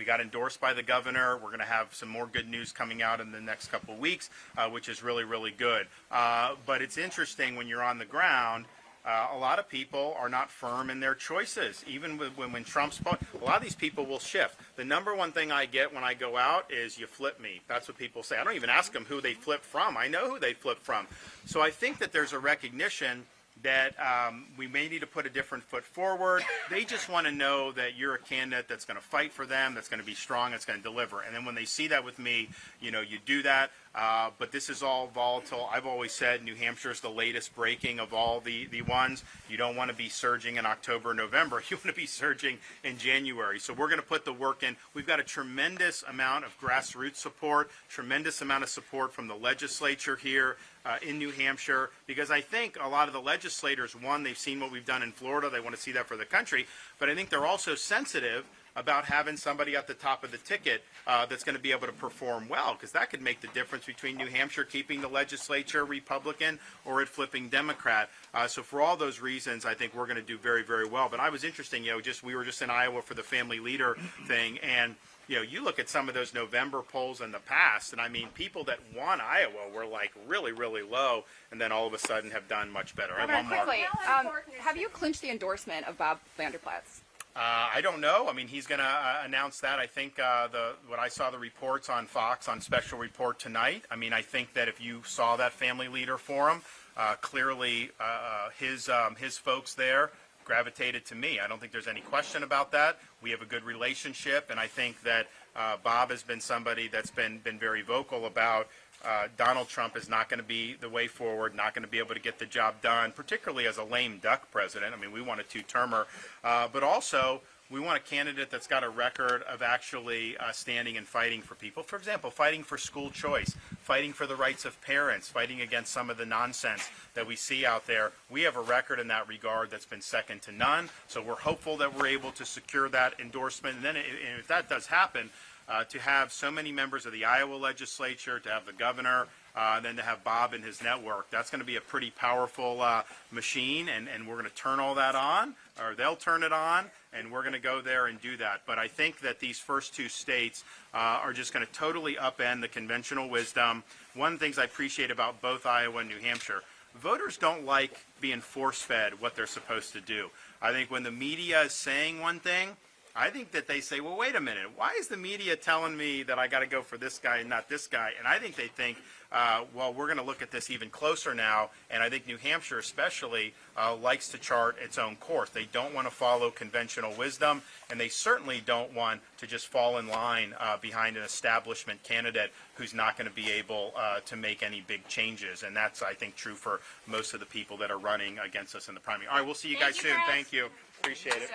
We got endorsed by the governor. We're going to have some more good news coming out in the next couple of weeks, which is really, really good. But it's interesting when you're on the ground. A lot of people are not firm in their choices. Even when Trump's, a lot of these people will shift. The number one thing I get when I go out is, you flip me. That's what people say. I don't even ask them who they flip from. I know who they flip from. So I think that there's a recognition that we may need to put a different foot forward. They just want to know that you're a candidate that's going to fight for them, that's going to be strong, that's going to deliver. And then when they see that with me, you know, you do that. But this is all volatile. I've always said New Hampshire is the latest breaking of all the ones. You don't want to be surging in October, November. You want to be surging in January. So we're going to put the work in. We've got a tremendous amount of grassroots support, tremendous amount of support from the legislature here in New Hampshire, because I think a lot of the legislators, one, they've seen what we've done in Florida. They want to see that for the country. But I think they're also sensitive about having somebody at the top of the ticket that's going to be able to perform well, because that could make the difference between New Hampshire keeping the legislature Republican or it flipping Democrat. So for all those reasons, I think we're going to do very, very well. But I was interesting, you know, we were just in Iowa for the family leader thing, and you know, you look at some of those November polls in the past, and I mean, people that won Iowa were like really, really low, and then all of a sudden have done much better. Quickly, have you clinched the endorsement of Bob Vanderplatz? I don't know. I mean, he's going to announce that. I think what I saw the reports on Fox on Special Report tonight. I mean, I think that if you saw that family leader forum, clearly his folks there gravitated to me. I don't think there's any question about that. We have a good relationship, and I think that Bob has been somebody that's been very vocal about Donald Trump is not going to be the way forward, not going to be able to get the job done, particularly as a lame duck president. I mean, we want a two-termer, but also we want a candidate that's got a record of actually standing and fighting for people. For example, fighting for school choice, fighting for the rights of parents, fighting against some of the nonsense that we see out there. We have a record in that regard that's been second to none. So we're hopeful that we're able to secure that endorsement. And then if that does happen, to have so many members of the Iowa legislature, to have the governor, and then to have Bob and his network, that's going to be a pretty powerful machine, and we're going to turn all that on, or they'll turn it on, and we're going to go there and do that. But I think that these first two states are just going to totally upend the conventional wisdom. One of the things I appreciate about both Iowa and New Hampshire, voters don't like being force-fed what they're supposed to do. I think when the media is saying one thing, I think that they say, well, wait a minute, why is the media telling me that I got to go for this guy and not this guy? And I think they think, well, we're going to look at this even closer now. And I think New Hampshire especially likes to chart its own course. They don't want to follow conventional wisdom, and they certainly don't want to just fall in line behind an establishment candidate who's not going to be able to make any big changes. And that's, I think, true for most of the people that are running against us in the primary. All right, we'll see you guys soon. Thank you. Appreciate it.